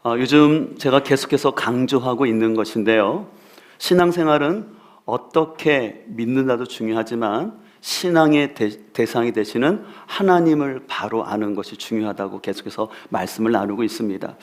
요즘 제가 계속해서 강조하고 있는 것인데요. 신앙생활은 어떻게 믿는다도 중요하지만 신앙의 대상이 되시는 하나님을 바로 아는 것이 중요하다고 계속해서 말씀을 나누고 있습니다.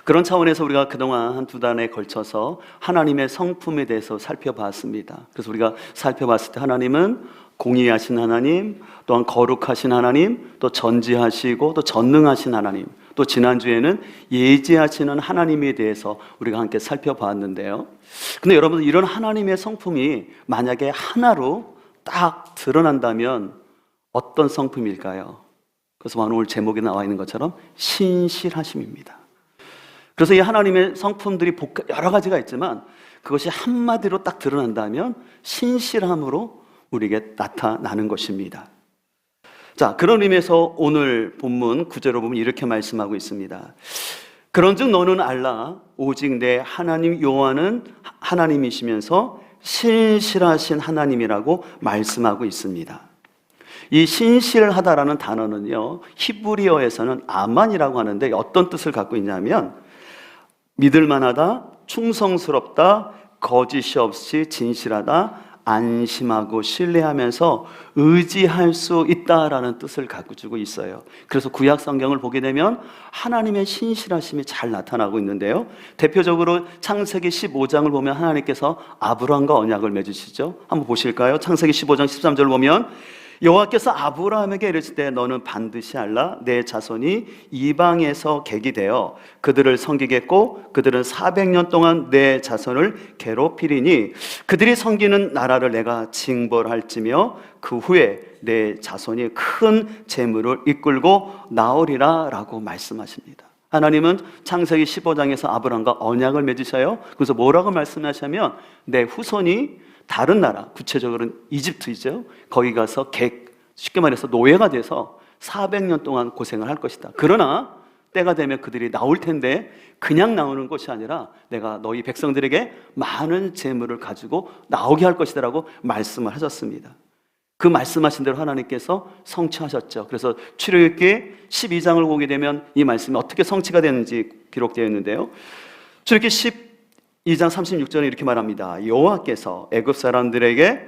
그런 차원에서 우리가 그동안 한 두 달에 걸쳐서 하나님의 성품에 대해서 살펴봤습니다. 그래서 우리가 살펴봤을 때 하나님은 공의하신 하나님, 또한 거룩하신 하나님, 또 전지하시고 또 전능하신 하나님, 또 지난주에는 예지하시는 하나님에 대해서 우리가 함께 살펴봤는데요. 근데 여러분, 이런 하나님의 성품이 만약에 하나로 딱 드러난다면 어떤 성품일까요? 그래서 오늘 제목에 나와 있는 것처럼 신실하심입니다. 그래서 이 하나님의 성품들이 여러 가지가 있지만 그것이 한마디로 딱 드러난다면 신실함으로 우리에게 나타나는 것입니다. 자, 그런 의미에서 오늘 본문 9절을 보면 이렇게 말씀하고 있습니다. 그런즉 너는 알라 오직 내 하나님 여호와는 하나님이시면서 신실하신 하나님이라고 말씀하고 있습니다. 이 신실하다라는 단어는요, 히브리어에서는 아만이라고 하는데 어떤 뜻을 갖고 있냐면 믿을만하다, 충성스럽다, 거짓이 없이 진실하다, 안심하고 신뢰하면서 의지할 수 있다라는 뜻을 갖고 주고 있어요. 그래서 구약 성경을 보게 되면 하나님의 신실하심이 잘 나타나고 있는데요. 대표적으로 창세기 15장을 보면 하나님께서 아브라함과 언약을 맺으시죠. 한번 보실까요? 창세기 15장 13절을 보면 여호와께서 아브라함에게 이르시되 너는 반드시 알라 내 자손이 이방에서 객이 되어 그들을 섬기겠고 그들은 400년 동안 내 자손을 괴롭히리니 그들이 섬기는 나라를 내가 징벌할지며 그 후에 내 자손이 큰 재물을 이끌고 나오리라 라고 말씀하십니다. 하나님은 창세기 15장에서 아브라함과 언약을 맺으셔요. 그래서 뭐라고 말씀하시냐면 내 후손이 다른 나라, 구체적으로는 이집트이죠. 거기 가서 쉽게 말해서 노예가 돼서 400년 동안 고생을 할 것이다. 그러나 때가 되면 그들이 나올 텐데 그냥 나오는 것이 아니라 내가 너희 백성들에게 많은 재물을 가지고 나오게 할 것이다 라고 말씀을 하셨습니다. 그 말씀하신 대로 하나님께서 성취하셨죠. 그래서 출애굽기 12장을 보게 되면 이 말씀이 어떻게 성취가 되는지 기록되어 있는데요. 출애굽기 2장 36절에 이렇게 말합니다. 여호와께서 애굽 사람들에게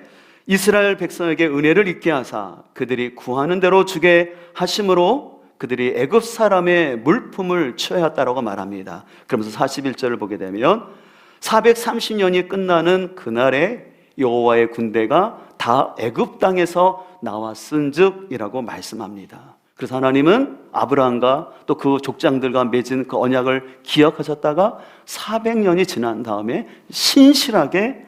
이스라엘 백성에게 은혜를 있게 하사 그들이 구하는 대로 주게 하심으로 그들이 애굽 사람의 물품을 취하였다라고 말합니다. 그러면서 41절을 보게 되면 430년이 끝나는 그날에 여호와의 군대가 다 애굽 땅에서 나왔은즉이라고 말씀합니다. 그래서 하나님은 아브라함과 또 그 족장들과 맺은 그 언약을 기억하셨다가 400년이 지난 다음에 신실하게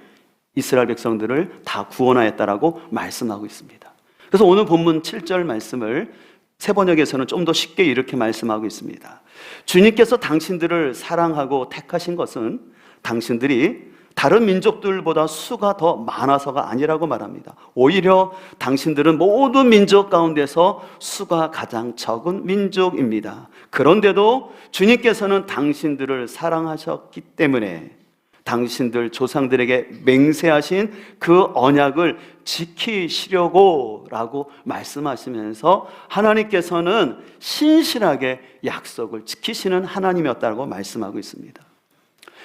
이스라엘 백성들을 다 구원하였다라고 말씀하고 있습니다. 그래서 오늘 본문 7절 말씀을 세번역에서는 좀 더 쉽게 이렇게 말씀하고 있습니다. 주님께서 당신들을 사랑하고 택하신 것은 당신들이 다른 민족들보다 수가 더 많아서가 아니라고 말합니다. 오히려 당신들은 모든 민족 가운데서 수가 가장 적은 민족입니다. 그런데도 주님께서는 당신들을 사랑하셨기 때문에 당신들 조상들에게 맹세하신 그 언약을 지키시려고 라고 말씀하시면서 하나님께서는 신실하게 약속을 지키시는 하나님이었다고 말씀하고 있습니다.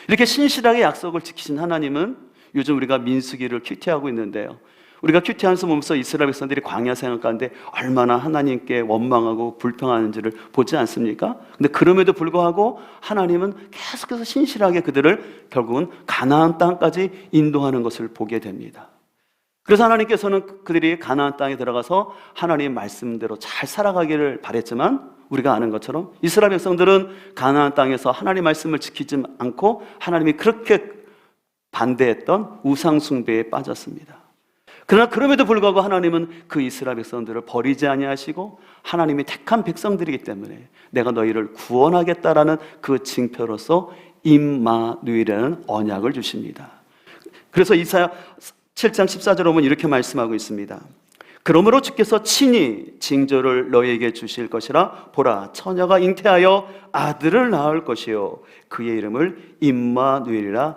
이렇게 신실하게 약속을 지키신 하나님은 요즘 우리가 민수기를 큐티하고 있는데요. 우리가 큐티하면서 보면서 이스라엘 백성들이 광야 생활 가운데 얼마나 하나님께 원망하고 불평하는지를 보지 않습니까? 근데 그럼에도 불구하고 하나님은 계속해서 신실하게 그들을 결국은 가나안 땅까지 인도하는 것을 보게 됩니다. 그래서 하나님께서는 그들이 가나안 땅에 들어가서 하나님 말씀대로 잘 살아가기를 바랬지만 우리가 아는 것처럼 이스라엘 백성들은 가나안 땅에서 하나님 말씀을 지키지 않고 하나님이 그렇게 반대했던 우상 숭배에 빠졌습니다. 그러나 그럼에도 불구하고 하나님은 그 이스라엘 백성들을 버리지 아니하시고 하나님이 택한 백성들이기 때문에 내가 너희를 구원하겠다라는 그 징표로서 임마누엘이라는 언약을 주십니다. 그래서 이사야 7장 14절에 보면 이렇게 말씀하고 있습니다. 그러므로 주께서 친히 징조를 너희에게 주실 것이라 보라 처녀가 잉태하여 아들을 낳을 것이요 그의 이름을 임마누엘이라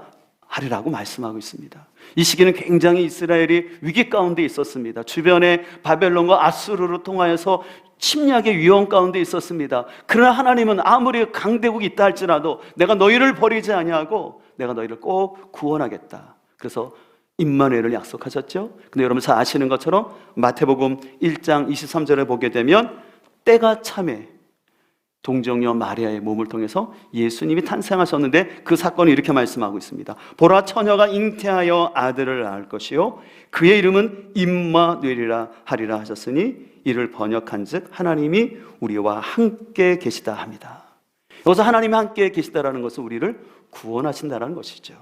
하리라고 말씀하고 있습니다. 이 시기는 굉장히 이스라엘이 위기 가운데 있었습니다. 주변에 바벨론과 아수르로 통하여서 침략의 위험 가운데 있었습니다. 그러나 하나님은 아무리 강대국이 있다 할지라도 내가 너희를 버리지 아니하고 내가 너희를 꼭 구원하겠다. 그래서 임마누엘을 약속하셨죠. 근데 여러분 잘 아시는 것처럼 마태복음 1장 23절에 보게 되면 때가 참에 동정녀 마리아의 몸을 통해서 예수님이 탄생하셨는데 그 사건을 이렇게 말씀하고 있습니다. 보라, 처녀가 잉태하여 아들을 낳을 것이요 그의 이름은 임마누엘이라 하리라 하셨으니 이를 번역한즉 하나님이 우리와 함께 계시다 합니다. 여기서 하나님이 함께 계시다라는 것은 우리를 구원하신다라는 것이죠.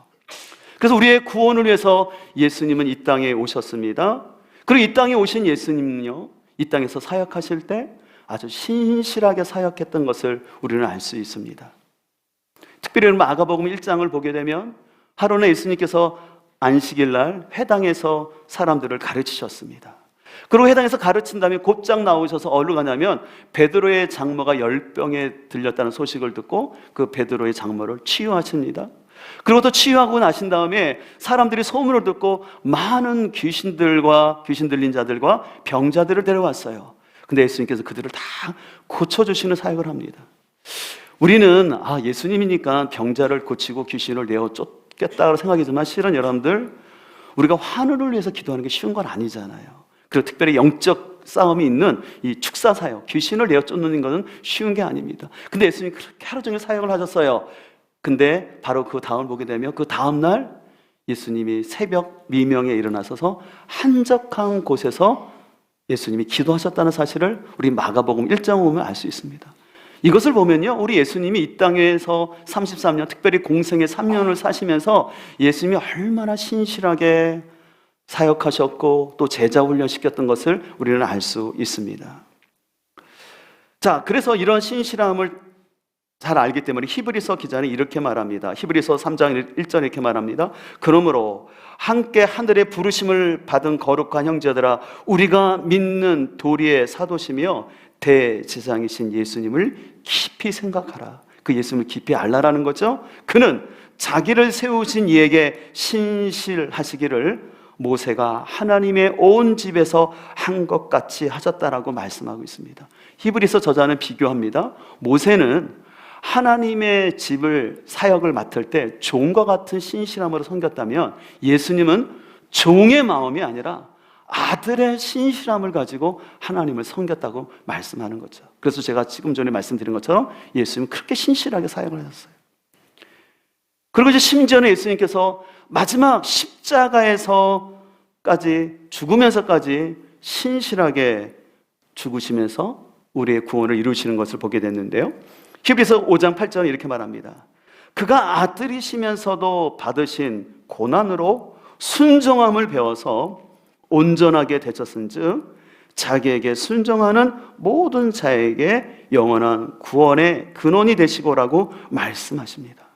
그래서 우리의 구원을 위해서 예수님은 이 땅에 오셨습니다. 그리고 이 땅에 오신 예수님은요, 이 땅에서 사역하실 때 아주 신실하게 사역했던 것을 우리는 알 수 있습니다. 특별히 마가복음 1장을 보게 되면 하루는 예수님께서 안식일 날 회당에서 사람들을 가르치셨습니다. 그리고 회당에서 가르친 다음에 곧장 나오셔서 어디로 가냐면 베드로의 장모가 열병에 들렸다는 소식을 듣고 그 베드로의 장모를 치유하십니다. 그리고 또 치유하고 나신 다음에 사람들이 소문을 듣고 많은 귀신들과 귀신 들린 자들과 병자들을 데려왔어요. 근데 예수님께서 그들을 다 고쳐주시는 사역을 합니다. 우리는 예수님이니까 병자를 고치고 귀신을 내어 쫓겠다고 생각이지만 실은 여러분들 우리가 환우를 위해서 기도하는 게 쉬운 건 아니잖아요. 그리고 특별히 영적 싸움이 있는 이 축사 사역, 귀신을 내어 쫓는 것은 쉬운 게 아닙니다. 근데 예수님이 그렇게 하루 종일 사역을 하셨어요. 근데 바로 그 다음을 보게 되면 그 다음날 예수님이 새벽 미명에 일어나셔서 한적한 곳에서 예수님이 기도하셨다는 사실을 우리 마가복음 1장을 보면 알 수 있습니다. 이것을 보면요, 우리 예수님이 이 땅에서 33년, 특별히 공생의 3년을 사시면서 예수님이 얼마나 신실하게 사역하셨고 또 제자 훈련시켰던 것을 우리는 알 수 있습니다. 자, 그래서 이런 신실함을 잘 알기 때문에 히브리서 기자는 이렇게 말합니다. 히브리서 3장 1절에 이렇게 말합니다. 그러므로 함께 하늘의 부르심을 받은 거룩한 형제들아, 우리가 믿는 도리의 사도시며 대제사장이신 예수님을 깊이 생각하라. 그 예수님을 깊이 알라라는 거죠. 그는 자기를 세우신 이에게 신실하시기를 모세가 하나님의 온 집에서 한 것 같이 하셨다라고 말씀하고 있습니다. 히브리서 저자는 비교합니다. 모세는 하나님의 집을 사역을 맡을 때 종과 같은 신실함으로 섬겼다면 예수님은 종의 마음이 아니라 아들의 신실함을 가지고 하나님을 섬겼다고 말씀하는 거죠. 그래서 제가 지금 전에 말씀드린 것처럼 예수님은 그렇게 신실하게 사역을 하셨어요. 그리고 이제 심지어는 예수님께서 마지막 십자가에서까지 죽으면서까지 신실하게 죽으시면서 우리의 구원을 이루시는 것을 보게 됐는데요. 히브리서 5장 8절은 이렇게 말합니다. 그가 아들이시면서도 받으신 고난으로 순종함을 배워서 온전하게 되셨은즉 자기에게 순종하는 모든 자에게 영원한 구원의 근원이 되시고라고 말씀하십니다.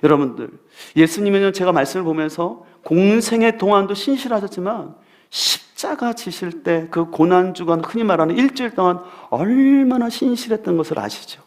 여러분들, 예수님은 제가 말씀을 보면서 공생의 동안도 신실하셨지만 십자가 지실 때 그 고난주간, 흔히 말하는 일주일 동안 얼마나 신실했던 것을 아시죠?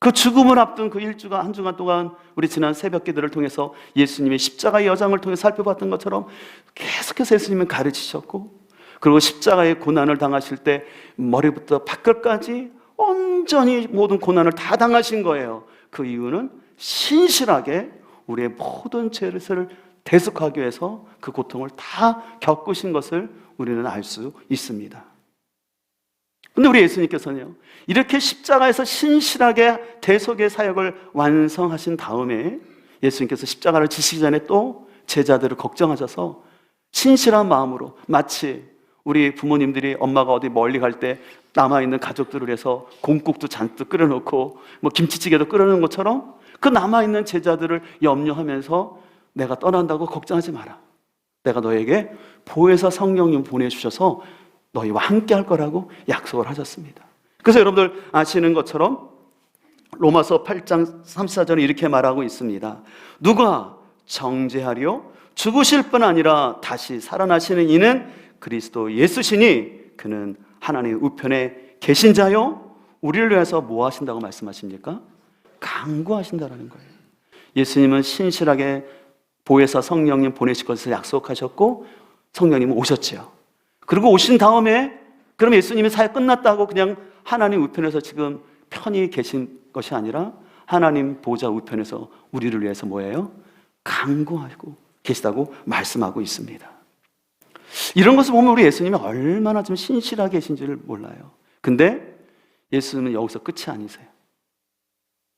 그 죽음을 앞둔 그 일주간, 한 주간 동안 우리 지난 새벽 기도를 통해서 예수님의 십자가의 여정을 통해 살펴봤던 것처럼 계속해서 예수님은 가르치셨고, 그리고 십자가의 고난을 당하실 때 머리부터 발끝까지 온전히 모든 고난을 다 당하신 거예요. 그 이유는 신실하게 우리의 모든 죄를 대속하기 위해서 그 고통을 다 겪으신 것을 우리는 알 수 있습니다. 근데 우리 예수님께서는요, 이렇게 십자가에서 신실하게 대속의 사역을 완성하신 다음에 예수님께서 십자가를 지시기 전에 또 제자들을 걱정하셔서 신실한 마음으로, 마치 우리 부모님들이 엄마가 어디 멀리 갈 때 남아있는 가족들을 위해서 곰국도 잔뜩 끓여놓고 김치찌개도 끓여놓은 것처럼 그 남아있는 제자들을 염려하면서 내가 떠난다고 걱정하지 마라. 내가 너에게 보혜사 성령님 보내주셔서 너희와 함께 할 거라고 약속을 하셨습니다. 그래서 여러분들 아시는 것처럼 로마서 8장 34절에 이렇게 말하고 있습니다. 누가 정죄하리요? 죽으실 뿐 아니라 다시 살아나시는 이는 그리스도 예수시니 그는 하나님의 우편에 계신 자요, 우리를 위해서 뭐 하신다고 말씀하십니까? 강구하신다라는 거예요. 예수님은 신실하게 보혜사 성령님 보내실 것을 약속하셨고 성령님은 오셨지요. 그리고 오신 다음에 그럼 예수님이 사역 끝났다고 그냥 하나님 우편에서 지금 편히 계신 것이 아니라 하나님 보좌 우편에서 우리를 위해서 뭐예요? 간구하고 계시다고 말씀하고 있습니다. 이런 것을 보면 우리 예수님이 얼마나 좀 신실하게 계신지를 몰라요. 근데 예수님은 여기서 끝이 아니세요.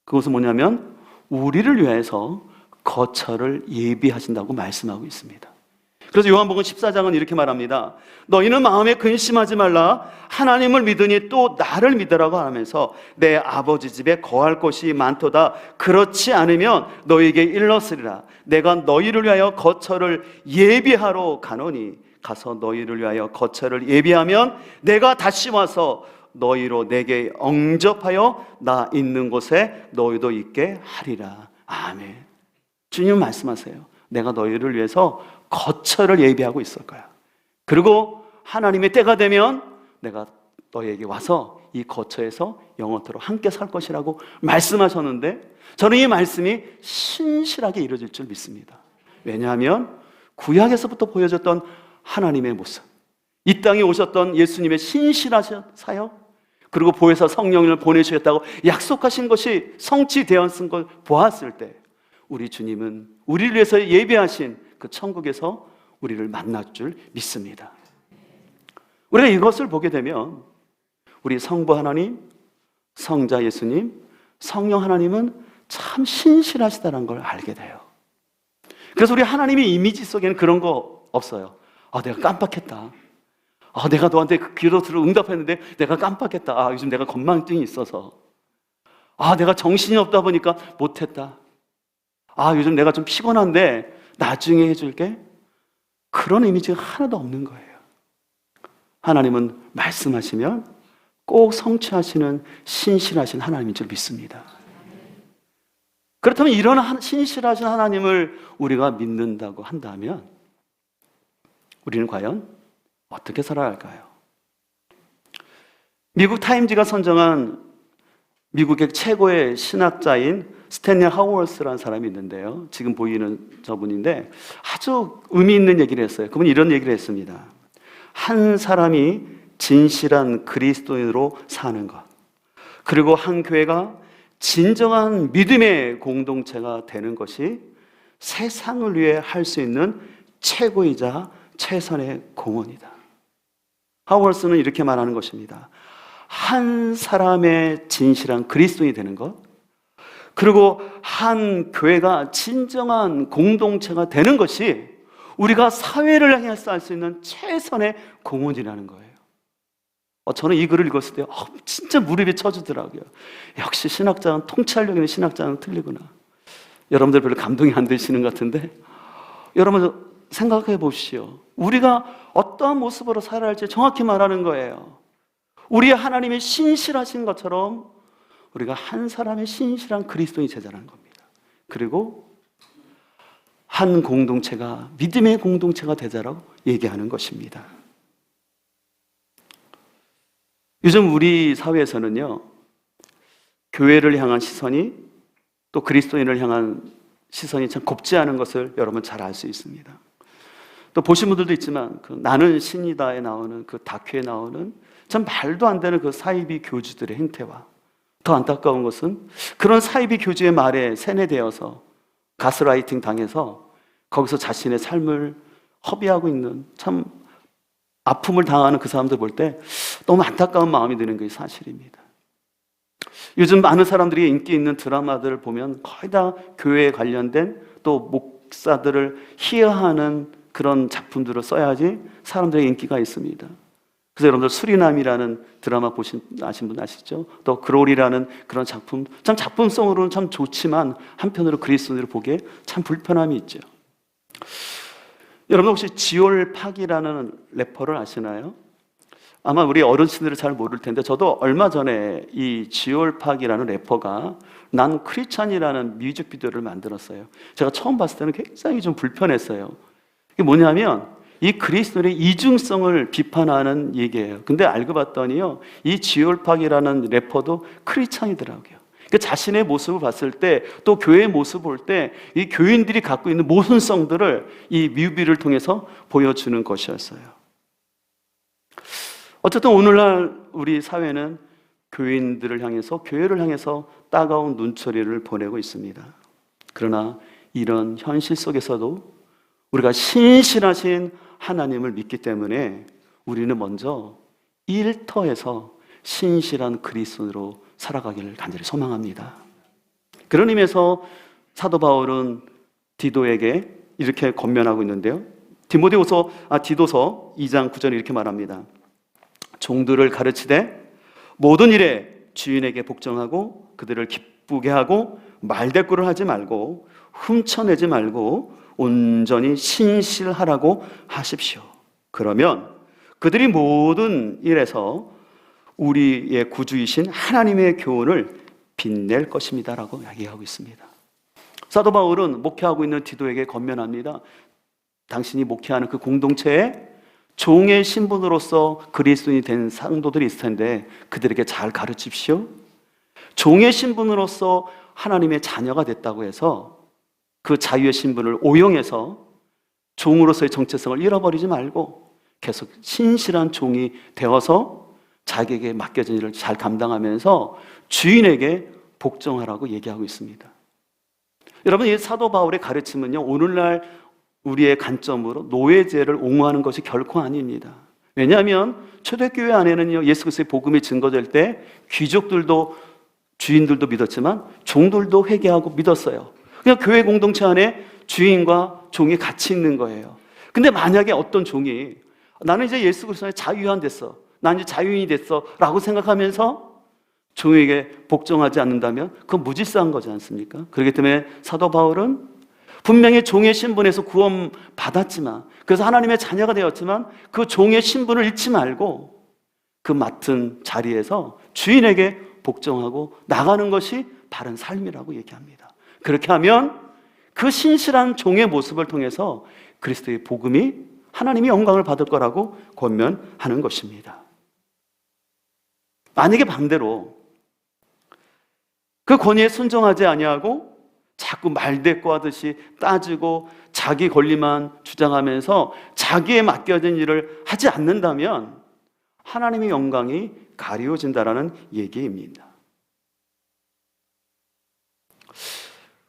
그것은 뭐냐면 우리를 위해서 거처를 예비하신다고 말씀하고 있습니다. 그래서 요한복음 14장은 이렇게 말합니다. 너희는 마음에 근심하지 말라. 하나님을 믿으니 또 나를 믿으라고 하면서 내 아버지 집에 거할 곳이 많도다. 그렇지 않으면 너희에게 일렀으리라. 내가 너희를 위하여 거처를 예비하러 가노니 가서 너희를 위하여 거처를 예비하면 내가 다시 와서 너희로 내게 영접하여 나 있는 곳에 너희도 있게 하리라. 아멘. 주님 말씀하세요. 내가 너희를 위해서 거처를 예비하고 있을 거야. 그리고 하나님의 때가 되면 내가 너희에게 와서 이 거처에서 영원토록 함께 살 것이라고 말씀하셨는데 저는 이 말씀이 신실하게 이루어질 줄 믿습니다. 왜냐하면 구약에서부터 보여줬던 하나님의 모습, 이 땅에 오셨던 예수님의 신실하신 사역, 그리고 보혜사 성령을 보내주셨다고 약속하신 것이 성취되었은 걸 보았을 때 우리 주님은 우리를 위해서 예비하신 그 천국에서 우리를 만날 줄 믿습니다. 우리가 이것을 보게 되면 우리 성부 하나님, 성자 예수님, 성령 하나님은 참 신실하시다는 걸 알게 돼요. 그래서 우리 하나님의 이미지 속에는 그런 거 없어요. 내가 깜빡했다. 내가 너한테 그 기도를 응답했는데 내가 깜빡했다. 요즘 내가 건망증이 있어서. 내가 정신이 없다 보니까 못했다. 요즘 내가 좀 피곤한데 나중에 해줄게. 그런 이미지가 하나도 없는 거예요. 하나님은 말씀하시면 꼭 성취하시는 신실하신 하나님인 줄 믿습니다. 그렇다면 이런 신실하신 하나님을 우리가 믿는다고 한다면 우리는 과연 어떻게 살아야 할까요? 미국 타임지가 선정한 미국의 최고의 신학자인 스탠리 하워스라는 사람이 있는데요. 지금 보이는 저분인데 아주 의미 있는 얘기를 했어요. 그분이 이런 얘기를 했습니다. 한 사람이 진실한 그리스도인으로 사는 것, 그리고 한 교회가 진정한 믿음의 공동체가 되는 것이 세상을 위해 할 수 있는 최고이자 최선의 공헌이다. 하워스는 이렇게 말하는 것입니다. 한 사람의 진실한 그리스도인이 되는 것, 그리고 한 교회가 진정한 공동체가 되는 것이 우리가 사회를 향해서 할 수 있는 최선의 공헌이라는 거예요. 저는 이 글을 읽었을 때 진짜 무릎이 쳐지더라고요. 역시 신학자는, 통찰력 있는 신학자는 틀리구나. 여러분들 별로 감동이 안 되시는 것 같은데 여러분 생각해 보십시오. 우리가 어떠한 모습으로 살아야 할지 정확히 말하는 거예요. 우리 하나님이 신실하신 것처럼 우리가 한 사람의 신실한 그리스도인이 되자는 겁니다. 그리고 한 공동체가 믿음의 공동체가 되자라고 얘기하는 것입니다. 요즘 우리 사회에서는요, 교회를 향한 시선이 또 그리스도인을 향한 시선이 참 곱지 않은 것을 여러분 잘 알 수 있습니다. 또 보신 분들도 있지만 그 나는 신이다에 나오는 그 다큐에 나오는 참 말도 안 되는 그 사이비 교주들의 행태와 더 안타까운 것은 그런 사이비 교주의 말에 세뇌되어서 가스라이팅 당해서 거기서 자신의 삶을 허비하고 있는 참 아픔을 당하는 그 사람들 볼 때 너무 안타까운 마음이 드는 게 사실입니다. 요즘 많은 사람들이 인기 있는 드라마들을 보면 거의 다 교회에 관련된 또 목사들을 희화하는 그런 작품들을 써야지 사람들의 인기가 있습니다. 그래서 여러분들 수리남이라는 드라마 아신 분 아시죠? 또 그로리라는 그런 작품, 참 작품성으로는 참 좋지만 한편으로 그리스도인을 보기에 참 불편함이 있죠. 여러분 혹시 지올팍이라는 래퍼를 아시나요? 아마 우리 어르신들은 잘 모를 텐데 저도 얼마 전에 이 지올팍이라는 래퍼가 난 크리스찬이라는 뮤직비디오를 만들었어요. 제가 처음 봤을 때는 굉장히 좀 불편했어요. 이게 뭐냐면 이 그리스도인의 이중성을 비판하는 얘기예요. 근데 알고 봤더니요, 이 지올팍이라는 래퍼도 크리스찬이더라고요. 그 자신의 모습을 봤을 때, 또 교회의 모습을 볼 때 이 교인들이 갖고 있는 모순성들을 이 뮤비를 통해서 보여주는 것이었어요. 어쨌든 오늘날 우리 사회는 교인들을 향해서, 교회를 향해서 따가운 눈초리를 보내고 있습니다. 그러나 이런 현실 속에서도 우리가 신실하신 하나님을 믿기 때문에 우리는 먼저 일터에서 신실한 그리스도인으로 살아가기를 간절히 소망합니다. 그런 의미에서 사도 바울은 디도에게 이렇게 권면하고 있는데요. 디도서 2장 9절에 이렇게 말합니다. 종들을 가르치되 모든 일에 주인에게 복종하고 그들을 기쁘게 하고 말대꾸를 하지 말고 훔쳐내지 말고 온전히 신실하라고 하십시오. 그러면 그들이 모든 일에서 우리의 구주이신 하나님의 교훈을 빛낼 것입니다 라고 이야기하고 있습니다. 사도 바울은 목회하고 있는 디도에게 권면합니다. 당신이 목회하는 그 공동체에 종의 신분으로서 그리스도인이 된 상도들이 있을 텐데 그들에게 잘 가르치십시오. 종의 신분으로서 하나님의 자녀가 됐다고 해서 그 자유의 신분을 오용해서 종으로서의 정체성을 잃어버리지 말고 계속 신실한 종이 되어서 자기에게 맡겨진 일을 잘 감당하면서 주인에게 복종하라고 얘기하고 있습니다. 여러분, 이 사도 바울의 가르침은요, 오늘날 우리의 관점으로 노예제를 옹호하는 것이 결코 아닙니다. 왜냐하면 초대교회 안에는요, 예수 그리스도의 복음이 증거될 때 귀족들도 주인들도 믿었지만 종들도 회개하고 믿었어요. 그냥 교회 공동체 안에 주인과 종이 같이 있는 거예요. 근데 만약에 어떤 종이 나는 이제 예수 그리스도의 자유한 됐어, 난 이제 자유인이 됐어 라고 생각하면서 종에게 복종하지 않는다면 그건 무질서한 거지 않습니까? 그렇기 때문에 사도 바울은 분명히 종의 신분에서 구원 받았지만, 그래서 하나님의 자녀가 되었지만 그 종의 신분을 잃지 말고 그 맡은 자리에서 주인에게 복종하고 나가는 것이 바른 삶이라고 얘기합니다. 그렇게 하면 그 신실한 종의 모습을 통해서 그리스도의 복음이 하나님의 영광을 받을 거라고 권면하는 것입니다. 만약에 반대로 그 권위에 순종하지 아니하고 자꾸 말대꾸하듯이 따지고 자기 권리만 주장하면서 자기에 맡겨진 일을 하지 않는다면 하나님의 영광이 가리워진다라는 얘기입니다.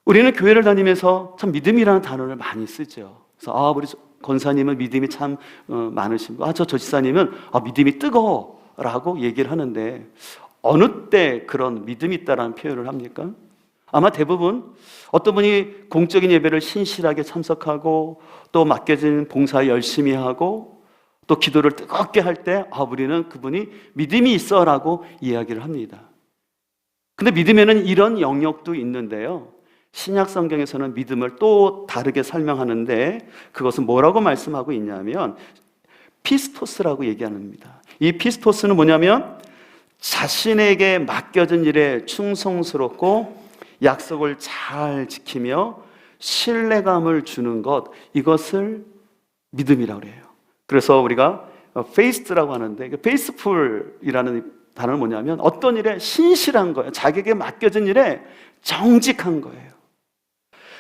우리는 교회를 다니면서 참 믿음이라는 단어를 많이 쓰죠. 그래서 우리 권사님은 믿음이 참 많으신 분, 저 지사님은 믿음이 뜨거워라고 얘기를 하는데 어느 때 그런 믿음이 있다라는 표현을 합니까? 아마 대부분 어떤 분이 공적인 예배를 신실하게 참석하고 또 맡겨진 봉사 열심히 하고 또 기도를 뜨겁게 할 때 우리는 그분이 믿음이 있어라고 이야기를 합니다. 근데 믿음에는 이런 영역도 있는데요, 신약 성경에서는 믿음을 또 다르게 설명하는데 그것은 뭐라고 말씀하고 있냐면 피스토스라고 얘기합니다. 이 피스토스는 뭐냐면 자신에게 맡겨진 일에 충성스럽고 약속을 잘 지키며 신뢰감을 주는 것, 이것을 믿음이라고 해요. 그래서 우리가 faith라고 하는데 faithful이라는 단어는 뭐냐면 어떤 일에 신실한 거예요. 자기에게 맡겨진 일에 정직한 거예요.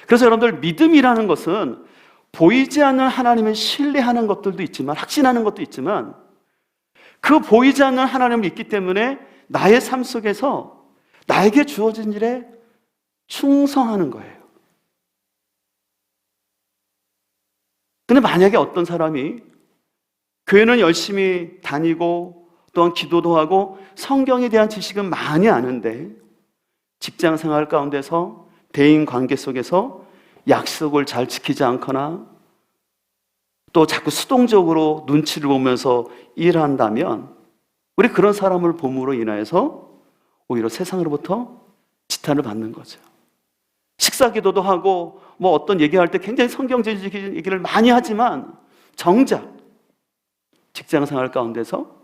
그래서 여러분들, 믿음이라는 것은 보이지 않는 하나님을 신뢰하는 것들도 있지만, 확신하는 것도 있지만, 그 보이지 않는 하나님을 믿기 때문에 나의 삶 속에서 나에게 주어진 일에 충성하는 거예요. 근데 만약에 어떤 사람이 교회는 열심히 다니고 또한 기도도 하고 성경에 대한 지식은 많이 아는데 직장 생활 가운데서 대인 관계 속에서 약속을 잘 지키지 않거나 또 자꾸 수동적으로 눈치를 보면서 일한다면 우리 그런 사람을 봄으로 인하여서 오히려 세상으로부터 지탄을 받는 거죠. 식사 기도도 하고 어떤 얘기할 때 굉장히 성경적인 얘기를 많이 하지만 정작 직장 생활 가운데서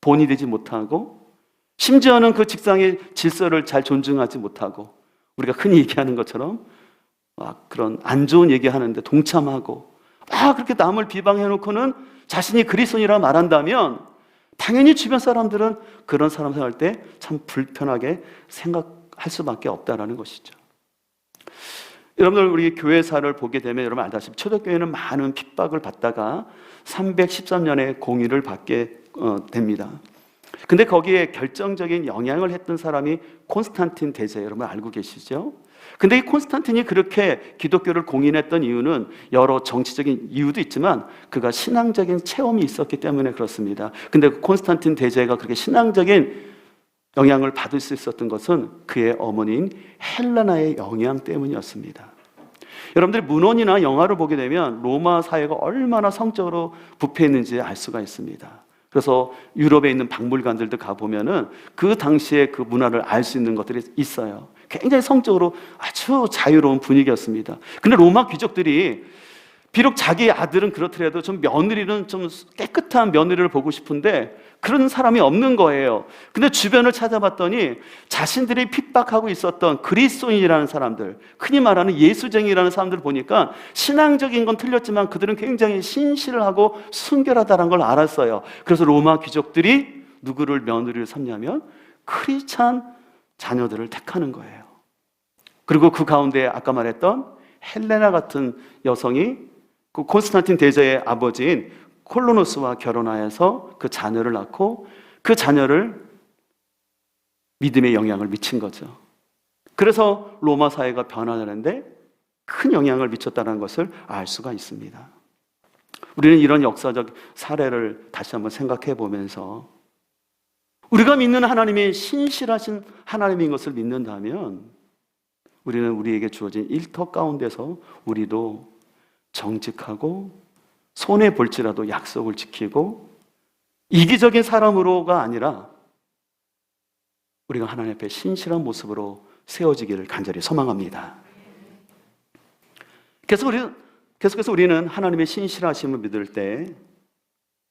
본이 되지 못하고 심지어는 그 직장의 질서를 잘 존중하지 못하고 우리가 흔히 얘기하는 것처럼 그런 안 좋은 얘기하는데 동참하고 그렇게 남을 비방해놓고는 자신이 그리스도인이라 말한다면 당연히 주변 사람들은 그런 사람 생각할 때 참 불편하게 생각할 할 수밖에 없다라는 것이죠. 여러분들, 우리 교회사를 보게 되면 여러분 알다시피 초대교회는 많은 핍박을 받다가 313년에 공의를 받게 됩니다. 근데 거기에 결정적인 영향을 했던 사람이 콘스탄틴 대제, 여러분 알고 계시죠? 근데 이 콘스탄틴이 그렇게 기독교를 공인했던 이유는 여러 정치적인 이유도 있지만 그가 신앙적인 체험이 있었기 때문에 그렇습니다. 근데 콘스탄틴 대제가 그렇게 신앙적인 영향을 받을 수 있었던 것은 그의 어머니인 헬레나의 영향 때문이었습니다. 여러분들이 문헌이나 영화를 보게 되면 로마 사회가 얼마나 성적으로 부패했는지 알 수가 있습니다. 그래서 유럽에 있는 박물관들도 가보면은 그 당시에 그 문화를 알 수 있는 것들이 있어요. 굉장히 성적으로 아주 자유로운 분위기였습니다. 근데 로마 귀족들이 비록 자기 아들은 그렇더라도 좀 며느리는 좀 깨끗한 며느리를 보고 싶은데 그런 사람이 없는 거예요. 근데 주변을 찾아봤더니 자신들이 핍박하고 있었던 그리스도인이라는 사람들, 흔히 말하는 예수쟁이라는 사람들을 보니까 신앙적인 건 틀렸지만 그들은 굉장히 신실하고 순결하다는 걸 알았어요. 그래서 로마 귀족들이 누구를 며느리를 삼냐면 크리스찬 자녀들을 택하는 거예요. 그리고 그 가운데 아까 말했던 헬레나 같은 여성이 그 콘스탄틴 대제의 아버지인 콜로노스와 결혼하여서 그 자녀를 낳고 그 자녀를 믿음의 영향을 미친 거죠. 그래서 로마 사회가 변화하는데 큰 영향을 미쳤다는 것을 알 수가 있습니다. 우리는 이런 역사적 사례를 다시 한번 생각해 보면서 우리가 믿는 하나님이 신실하신 하나님인 것을 믿는다면 우리는 우리에게 주어진 일터 가운데서 우리도 정직하고 손해 볼지라도 약속을 지키고 이기적인 사람으로가 아니라 우리가 하나님 앞에 신실한 모습으로 세워지기를 간절히 소망합니다. 계속해서 우리는 하나님의 신실하심을 믿을 때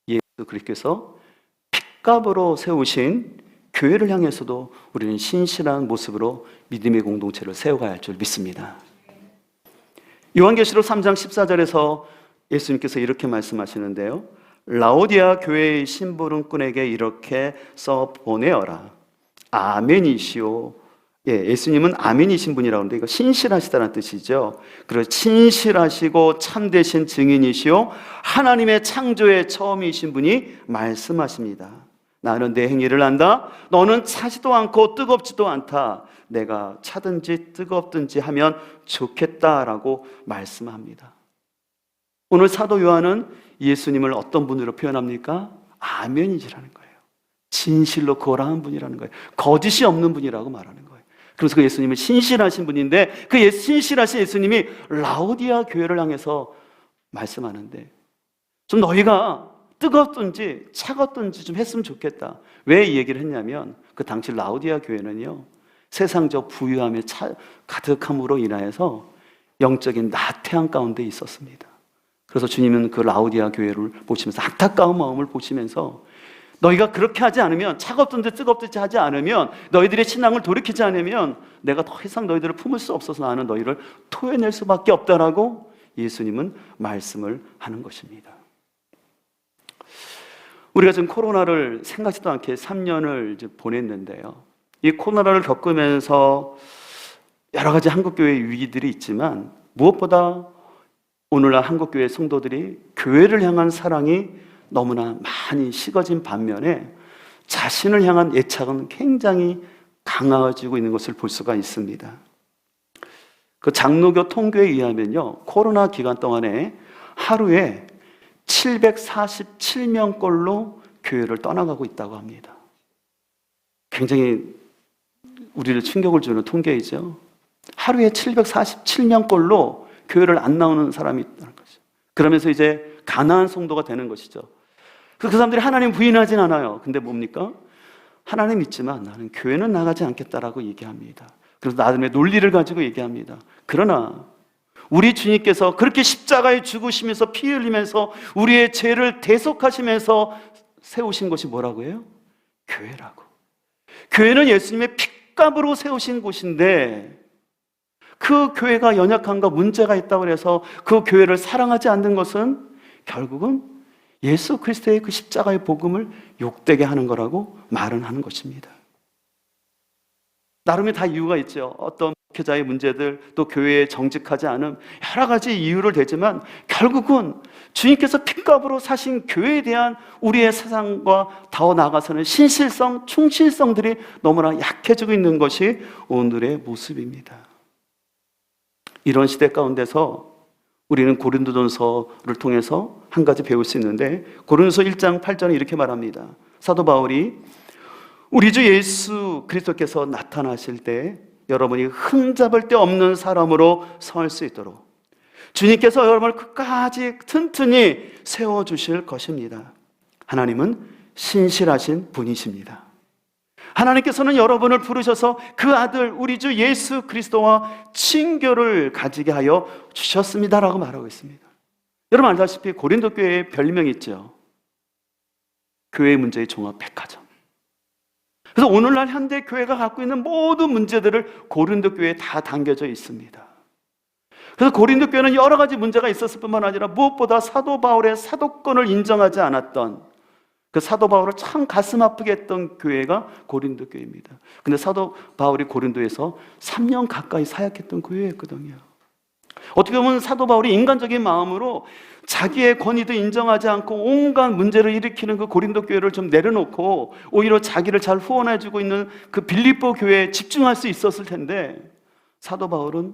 예수 그리스도께서 핏값으로 세우신 교회를 향해서도 우리는 신실한 모습으로 믿음의 공동체를 세워가야 할 줄 믿습니다. 요한계시록 3장 14절에서 예수님께서 이렇게 말씀하시는데요, 라오디아 교회의 심부름꾼에게 이렇게 써 보내어라. 아멘이시오. 예수님은 아멘이신 분이라고 하는데 이거 신실하시다는 뜻이죠. 그래서 신실하시고 참되신 증인이시오 하나님의 창조의 처음이신 분이 말씀하십니다. 나는 내 행위를 안다. 너는 차지도 않고 뜨겁지도 않다. 내가 차든지 뜨겁든지 하면 좋겠다라고 말씀합니다. 오늘 사도 요한은 예수님을 어떤 분으로 표현합니까? 아멘이시라는 거예요. 진실로 거라한 분이라는 거예요. 거짓이 없는 분이라고 말하는 거예요. 그래서 그 예수님은 신실하신 분인데 그 신실하신 예수님이 라오디아 교회를 향해서 말씀하는데 좀 너희가 뜨겁든지 차갑든지 좀 했으면 좋겠다. 왜 이 얘기를 했냐면 그 당시 라오디아 교회는요, 세상적 부유함에 가득함으로 인하여서 영적인 나태함 가운데 있었습니다. 그래서 주님은 그 라오디아 교회를 보시면서 안타까운 마음을 보시면서 너희가 그렇게 하지 않으면, 차갑든지 뜨겁든지 하지 않으면, 너희들의 신앙을 돌이키지 않으면 내가 더 이상 너희들을 품을 수 없어서 나는 너희를 토해낼 수밖에 없다라고 예수님은 말씀을 하는 것입니다. 우리가 지금 코로나를 생각지도 않게 3년을 이제 보냈는데요, 이 코로나를 겪으면서 여러 가지 한국교회의 위기들이 있지만 무엇보다 오늘날 한국교회 성도들이 교회를 향한 사랑이 너무나 많이 식어진 반면에 자신을 향한 애착은 굉장히 강화지고 있는 것을 볼 수가 있습니다. 그 장로교 통계에 의하면요, 코로나 기간 동안에 하루에 747명꼴로 교회를 떠나가고 있다고 합니다. 굉장히 우리를 충격을 주는 통계이죠. 하루에 747명꼴로 교회를 안 나오는 사람이 있다는 거죠. 그러면서 이제 가난한 성도가 되는 것이죠. 그 사람들이 하나님 부인하진 않아요. 근데 뭡니까? 하나님 믿지만 나는 교회는 나가지 않겠다라고 얘기합니다. 그래서 나름의 논리를 가지고 얘기합니다. 그러나 우리 주님께서 그렇게 십자가에 죽으시면서 피 흘리면서 우리의 죄를 대속하시면서 세우신 것이 뭐라고 해요? 교회라고. 교회는 예수님의 핏값으로 세우신 곳인데 그 교회가 연약함과 문제가 있다고 해서 그 교회를 사랑하지 않는 것은 결국은 예수 그리스도의 그 십자가의 복음을 욕되게 하는 거라고 말은 하는 것입니다. 나름의 다 이유가 있죠. 어떤 목회자의 문제들, 또 교회에 정직하지 않음, 여러 가지 이유를 대지만 결국은 주님께서 핏값으로 사신 교회에 대한 우리의 세상과 더 나아가서는 신실성, 충실성들이 너무나 약해지고 있는 것이 오늘의 모습입니다. 이런 시대 가운데서 우리는 고린도전서를 통해서 한 가지 배울 수 있는데, 고린도서 1장 8절에 이렇게 말합니다. 사도 바울이 우리 주 예수 그리스도께서 나타나실 때 여러분이 흠잡을 데 없는 사람으로 설 수 있도록 주님께서 여러분을 끝까지 튼튼히 세워주실 것입니다. 하나님은 신실하신 분이십니다. 하나님께서는 여러분을 부르셔서 그 아들 우리 주 예수 그리스도와 친교를 가지게 하여 주셨습니다라고 말하고 있습니다. 여러분 알다시피 고린도 교회에 별명이 있죠. 교회 문제의 종합 백화점. 그래서 오늘날 현대 교회가 갖고 있는 모든 문제들을 고린도 교회에 다 담겨져 있습니다. 그래서 고린도 교회는 여러 가지 문제가 있었을 뿐만 아니라 무엇보다 사도 바울의 사도권을 인정하지 않았던, 그 사도 바울을 참 가슴 아프게 했던 교회가 고린도 교회입니다. 근데 사도 바울이 고린도에서 3년 가까이 사역했던 교회였거든요. 어떻게 보면 사도 바울이 인간적인 마음으로 자기의 권위도 인정하지 않고 온갖 문제를 일으키는 그 고린도 교회를 좀 내려놓고 오히려 자기를 잘 후원해주고 있는 그 빌립보 교회에 집중할 수 있었을 텐데, 사도 바울은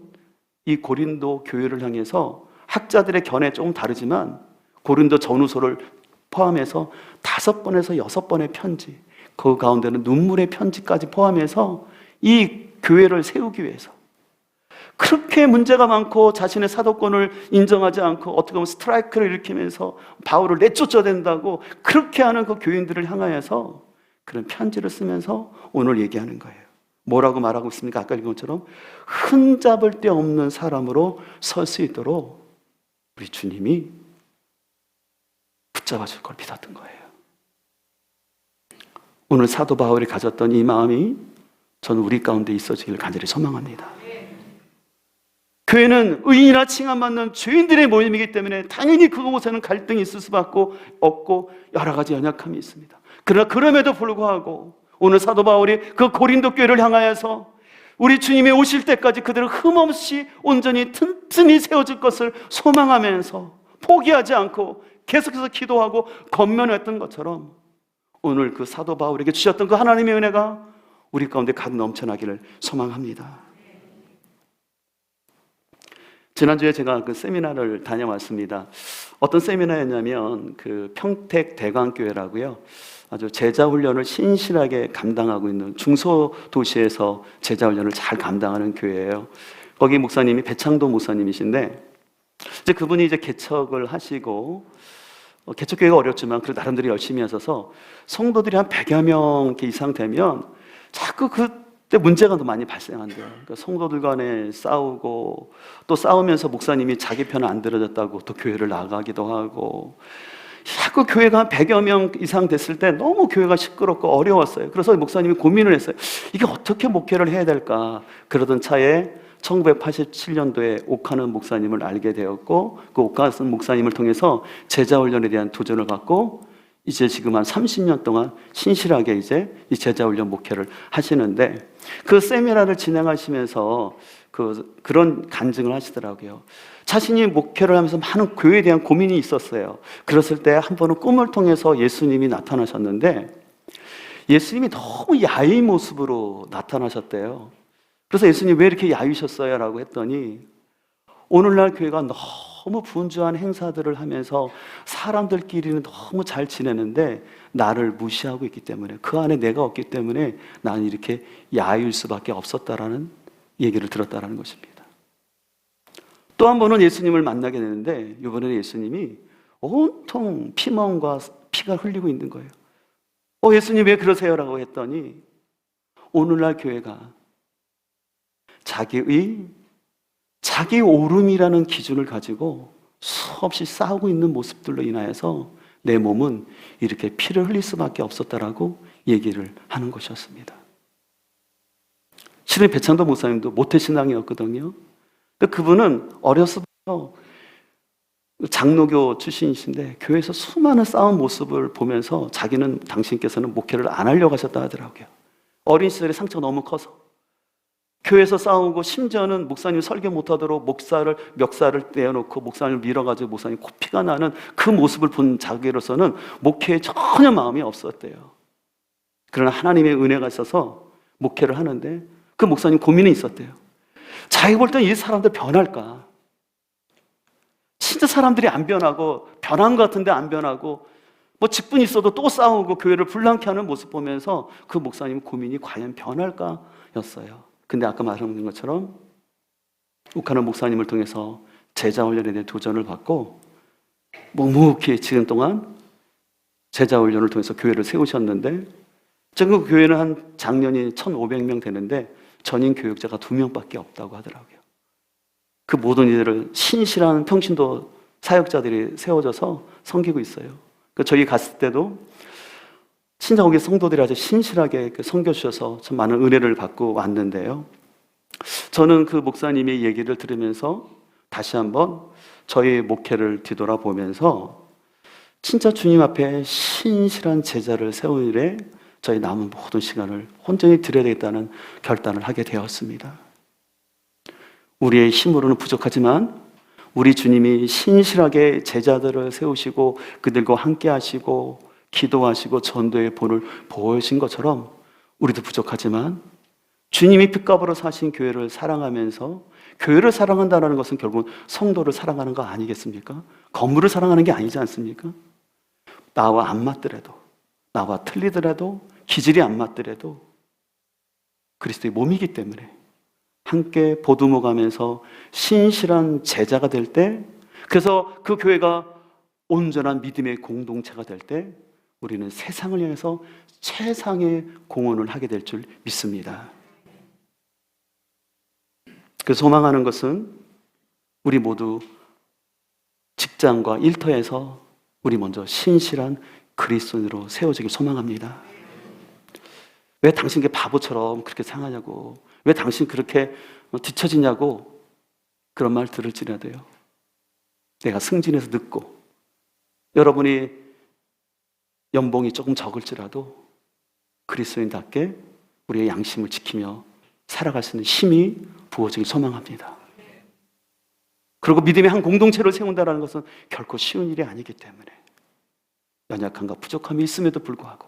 이 고린도 교회를 향해서 학자들의 견해 조금 다르지만 고린도 전후서를 포함해서 5번에서 6번의 편지, 그 가운데는 눈물의 편지까지 포함해서 이 교회를 세우기 위해서 그렇게 문제가 많고 자신의 사도권을 인정하지 않고 어떻게 보면 스트라이크를 일으키면서 바울을 내쫓아야 된다고 그렇게 하는 그 교인들을 향하여서 그런 편지를 쓰면서 오늘 얘기하는 거예요. 뭐라고 말하고 있습니까? 아까 읽은 것처럼 흠잡을 데 없는 사람으로 설 수 있도록 우리 주님이 붙잡아 줄 걸 믿었던 거예요. 오늘 사도 바울이 가졌던 이 마음이 저는 우리 가운데 있어지기를 간절히 소망합니다. 교회는 의인이라 칭함받는 죄인들의 모임이기 때문에 당연히 그곳에는 갈등이 있을 수밖에 없고 여러 가지 연약함이 있습니다. 그러나 그럼에도 불구하고 오늘 사도 바울이 그 고린도 교회를 향하여서 우리 주님이 오실 때까지 그들을 흠없이 온전히 튼튼히 세워질 것을 소망하면서 포기하지 않고 계속해서 기도하고 권면했던 것처럼 오늘 그 사도 바울에게 주셨던 그 하나님의 은혜가 우리 가운데 가득 넘쳐나기를 소망합니다. 지난주에 제가 그 세미나를 다녀왔습니다. 어떤 세미나였냐면 그 평택 대광교회라고요, 아주 제자훈련을 신실하게 감당하고 있는 중소도시에서 제자훈련을 잘 감당하는 교회예요. 거기 목사님이 배창도 목사님이신데, 이제 그분이 이제 개척을 하시고, 개척교회가 어렵지만 그래도 나름대로 열심히 하셔서 성도들이 한 100여 명 이상 되면 자꾸 그때 문제가 더 많이 발생한대요. 그러니까 성도들 간에 싸우고, 또 싸우면서 목사님이 자기 편을 안 들어줬다고 또 교회를 나가기도 하고, 자꾸 교회가 한 100여 명 이상 됐을 때 너무 교회가 시끄럽고 어려웠어요. 그래서 목사님이 고민을 했어요. 이게 어떻게 목회를 해야 될까? 그러던 차에 1987년도에 옥하는 목사님을 알게 되었고, 그 옥하는 목사님을 통해서 제자훈련에 대한 도전을 갖고 이제 지금 한 30년 동안 신실하게 이제 이 제자훈련 목회를 하시는데, 그 세미나를 진행하시면서 그런 간증을 하시더라고요. 자신이 목회를 하면서 많은 교회에 대한 고민이 있었어요. 그랬을 때 한 번은 꿈을 통해서 예수님이 나타나셨는데 예수님이 너무 야윈 모습으로 나타나셨대요. 그래서 예수님 왜 이렇게 야위셨어요? 라고 했더니 오늘날 교회가 너무 분주한 행사들을 하면서 사람들끼리는 너무 잘 지내는데 나를 무시하고 있기 때문에, 그 안에 내가 없기 때문에 나는 이렇게 야위일 수밖에 없었다라는 얘기를 들었다라는 것입니다. 또 한 번은 예수님을 만나게 되는데 이번에는 예수님이 온통 피멍과 피가 흘리고 있는 거예요. 예수님 왜 그러세요? 라고 했더니 오늘날 교회가 자기 옳음이라는 기준을 가지고 수없이 싸우고 있는 모습들로 인하여서 내 몸은 이렇게 피를 흘릴 수밖에 없었다라고 얘기를 하는 것이었습니다. 실은 배창도 목사님도 모태신앙이었거든요. 그분은 어려서부터 장로교 출신이신데 교회에서 수많은 싸운 모습을 보면서 자기는 당신께서는 목회를 안 하려고 하셨다 하더라고요. 어린 시절에 상처가 너무 커서. 교회에서 싸우고 심지어는 목사님 설교 못하도록 멱살을 떼어놓고 목사님을 밀어가지고 목사님 코피가 나는 그 모습을 본 자기로서는 목회에 전혀 마음이 없었대요. 그러나 하나님의 은혜가 있어서 목회를 하는데 그 목사님 고민이 있었대요. 자기 볼 땐 이 사람들 변할까? 진짜 사람들이 안 변하고 변한 것 같은데 안 변하고 뭐 직분 있어도 또 싸우고 교회를 불랑케 하는 모습 보면서 그 목사님 고민이 과연 변할까 였어요. 근데 아까 말한 것처럼 욱하는 목사님을 통해서 제자 훈련에 대한 도전을 받고 묵묵히 지금 동안 제자 훈련을 통해서 교회를 세우셨는데 지금 그 교회는 한 작년이 1,500명 되는데 전임 교육자가 2명밖에 없다고 하더라고요. 그 모든 이들을 신실한 평신도 사역자들이 세워져서 섬기고 있어요. 저희 갔을 때도 진짜 거기 성도들이 아주 신실하게 섬겨주셔서 참 많은 은혜를 받고 왔는데요. 저는 그 목사님의 얘기를 들으면서 다시 한번 저희 목회를 뒤돌아보면서 진짜 주님 앞에 신실한 제자를 세우는 일에 저희 남은 모든 시간을 온전히 드려야 되겠다는 결단을 하게 되었습니다. 우리의 힘으로는 부족하지만 우리 주님이 신실하게 제자들을 세우시고 그들과 함께 하시고 기도하시고 전도의 본을 보여주신 것처럼 우리도 부족하지만 주님이 핏값으로 사신 교회를 사랑하면서 교회를 사랑한다는 것은 결국 성도를 사랑하는 거 아니겠습니까? 건물을 사랑하는 게 아니지 않습니까? 나와 안 맞더라도, 나와 틀리더라도, 기질이 안 맞더라도 그리스도의 몸이기 때문에 함께 보듬어가면서 신실한 제자가 될 때, 그래서 그 교회가 온전한 믿음의 공동체가 될 때 우리는 세상을 향해서 최상의 공헌을 하게 될 줄 믿습니다. 그 소망하는 것은 우리 모두 직장과 일터에서 우리 먼저 신실한 그리스도인으로 세워지길 소망합니다. 왜 당신 게 바보처럼 그렇게 상하냐고, 왜 당신 그렇게 뒤처지냐고 그런 말 들을지라도요, 내가 승진해서 늦고 여러분이 연봉이 조금 적을지라도 그리스도인답게 우리의 양심을 지키며 살아갈 수 있는 힘이 부어지길 소망합니다. 그리고 믿음의 한 공동체를 세운다는 것은 결코 쉬운 일이 아니기 때문에 연약함과 부족함이 있음에도 불구하고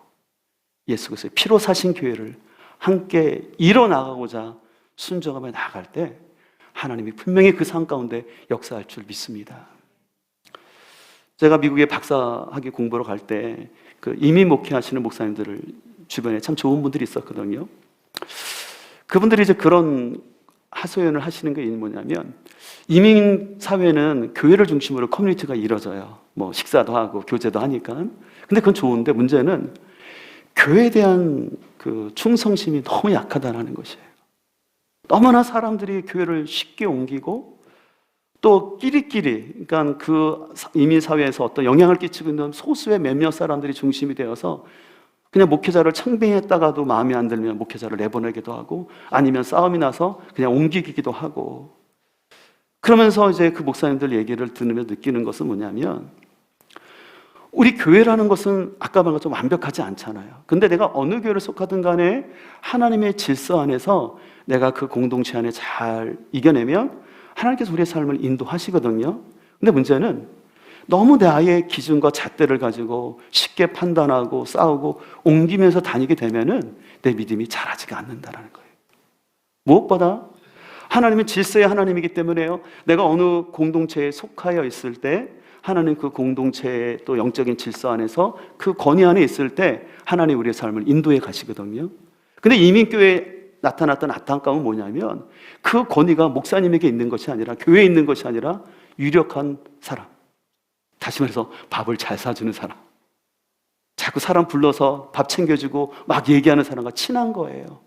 예수 그리스도의 피로 사신 교회를 함께 이뤄나가고자 순종하며 나아갈 때 하나님이 분명히 그 삶 가운데 역사할 줄 믿습니다. 제가 미국에 박사학위 공부로 갈 때 그 이민 목회하시는 목사님들을 주변에 참 좋은 분들이 있었거든요. 그분들이 이제 그런 하소연을 하시는 게 뭐냐면, 이민 사회는 교회를 중심으로 커뮤니티가 이루어져요. 뭐 식사도 하고 교제도 하니까. 근데 그건 좋은데 문제는 교회에 대한 그 충성심이 너무 약하다는 것이에요. 너무나 사람들이 교회를 쉽게 옮기고 또 끼리끼리, 그러니까 그 이민 사회에서 어떤 영향을 끼치고 있는 소수의 몇몇 사람들이 중심이 되어서 그냥 목회자를 청빙했다가도 마음에 안 들면 목회자를 내보내기도 하고 아니면 싸움이 나서 그냥 옮기기도 하고, 그러면서 이제 그 목사님들 얘기를 들으며 느끼는 것은 뭐냐면, 우리 교회라는 것은 아까 말한 것처럼 완벽하지 않잖아요. 근데 내가 어느 교회를 속하든 간에 하나님의 질서 안에서 내가 그 공동체 안에 잘 이겨내면 하나님께서 우리의 삶을 인도하시거든요. 근데 문제는 너무 나의 기준과 잣대를 가지고 쉽게 판단하고 싸우고 옮기면서 다니게 되면은 내 믿음이 자라지가 않는다는 거예요. 무엇보다 하나님은 질서의 하나님이기 때문에요, 내가 어느 공동체에 속하여 있을 때 하나님 그 공동체의 또 영적인 질서 안에서 그 권위 안에 있을 때 하나님 우리의 삶을 인도해 가시거든요. 근데 이민교회에 나타났던 안타까움은 뭐냐면, 그 권위가 목사님에게 있는 것이 아니라, 교회에 있는 것이 아니라 유력한 사람, 다시 말해서 밥을 잘 사주는 사람, 자꾸 사람 불러서 밥 챙겨주고 막 얘기하는 사람과 친한 거예요.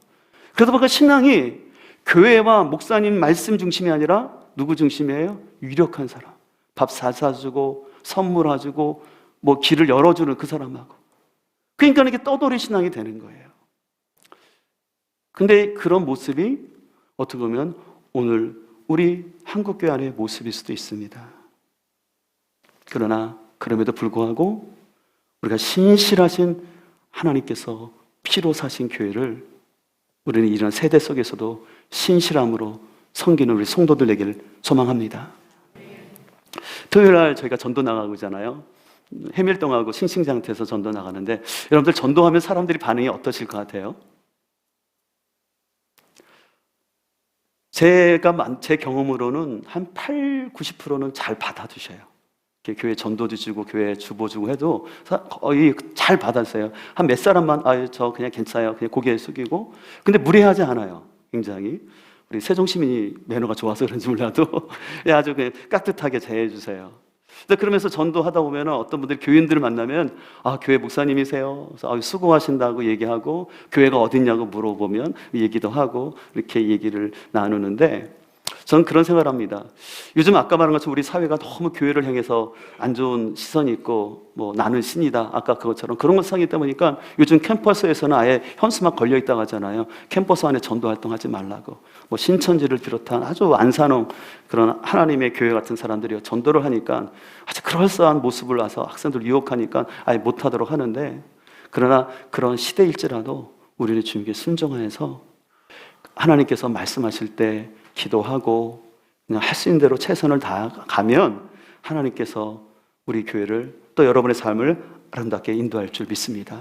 그러다 보니까 신앙이 교회와 목사님 말씀 중심이 아니라 누구 중심이에요? 유력한 사람, 밥 잘 사주고 선물해주고 뭐 길을 열어주는 그 사람하고, 그러니까 이게 떠돌이 신앙이 되는 거예요. 근데 그런 모습이 어떻게 보면 오늘 우리 한국교회 안의 모습일 수도 있습니다. 그러나 그럼에도 불구하고 우리가 신실하신 하나님께서 피로 사신 교회를 우리는 이런 세대 속에서도 신실함으로 섬기는 우리 성도들 되기를 소망합니다. 토요일 날 저희가 전도 나가고 있잖아요. 해밀동하고 싱싱장터에서 전도 나가는데 여러분들 전도하면 사람들이 반응이 어떠실 것 같아요? 제 경험으로는 한 90%는 잘 받아주셔요. 교회 전도도 주고 교회 주보 주고 해도 거의 잘 받았어요. 한 몇 사람만 저 그냥 괜찮아요. 그냥 고개 숙이고. 근데 무례하지 않아요. 굉장히 우리 세종시민이 매너가 좋아서 그런지 몰라도 아주 그냥 깍듯하게 대해 주세요. 그러면서 전도하다 보면 어떤 분들이 교인들을 만나면 교회 목사님이세요. 그래서 수고하신다고 얘기하고 교회가 어딨냐고 물어보면 얘기도 하고 이렇게 얘기를 나누는데 저는 그런 생각을 합니다. 요즘 아까 말한 것처럼 우리 사회가 너무 교회를 향해서 안 좋은 시선이 있고 뭐 나는 신이다 아까 그것처럼 그런 것 생기다 보니까 요즘 캠퍼스에서는 아예 현수막 걸려 있다고 하잖아요. 캠퍼스 안에 전도 활동하지 말라고. 뭐 신천지를 비롯한 아주 안사놓은 그런 하나님의 교회 같은 사람들이 전도를 하니까 아주 그럴싸한 모습을 와서 학생들 유혹하니까 아예 못하도록 하는데, 그러나 그런 시대일지라도 우리는 주님께 순종하여서 하나님께서 말씀하실 때 기도하고 그냥 할 수 있는 대로 최선을 다하면 하나님께서 우리 교회를 또 여러분의 삶을 아름답게 인도할 줄 믿습니다.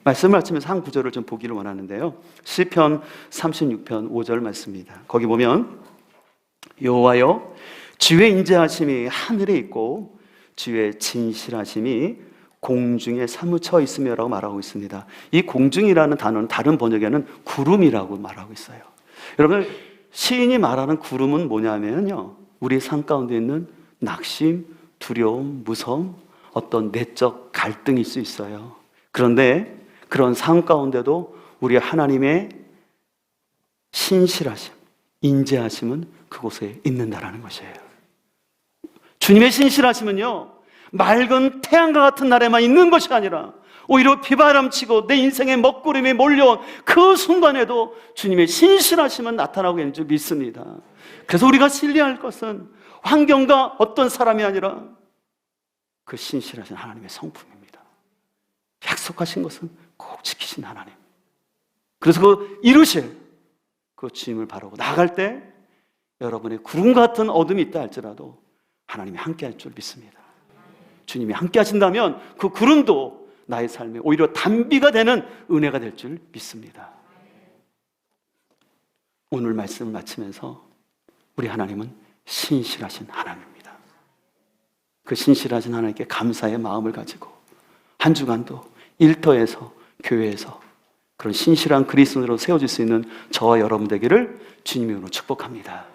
말씀을 마치면서 한 구절을 좀 보기를 원하는데요. 시편 36편 5절 말씀입니다. 거기 보면 여호와여 주의 인자하심이 하늘에 있고 주의 진실하심이 공중에 사무쳐 있으며라고 말하고 있습니다. 이 공중이라는 단어는 다른 번역에는 구름이라고 말하고 있어요. 여러분, 시인이 말하는 구름은 뭐냐면요, 우리 삶 가운데 있는 낙심, 두려움, 무서움, 어떤 내적 갈등일 수 있어요. 그런데 그런 삶 가운데도 우리 하나님의 신실하심, 인자하심은 그곳에 있는다라는 것이에요. 주님의 신실하심은요, 맑은 태양과 같은 날에만 있는 것이 아니라 오히려 비바람치고 내 인생의 먹구름이 몰려온 그 순간에도 주님의 신실하심은 나타나고 있는 줄 믿습니다. 그래서 우리가 신뢰할 것은 환경과 어떤 사람이 아니라 그 신실하신 하나님의 성품입니다. 약속하신 것은 꼭 지키신 하나님. 그래서 그 이루실 그 주님을 바라고 나아갈 때 여러분의 구름 같은 어둠이 있다 할지라도 하나님이 함께 할 줄 믿습니다. 주님이 함께 하신다면 그 구름도 나의 삶에 오히려 단비가 되는 은혜가 될 줄 믿습니다. 오늘 말씀을 마치면서 우리 하나님은 신실하신 하나님입니다. 그 신실하신 하나님께 감사의 마음을 가지고 한 주간도 일터에서 교회에서 그런 신실한 그리스도인으로 세워질 수 있는 저와 여러분 되기를 주님의 이름으로 축복합니다.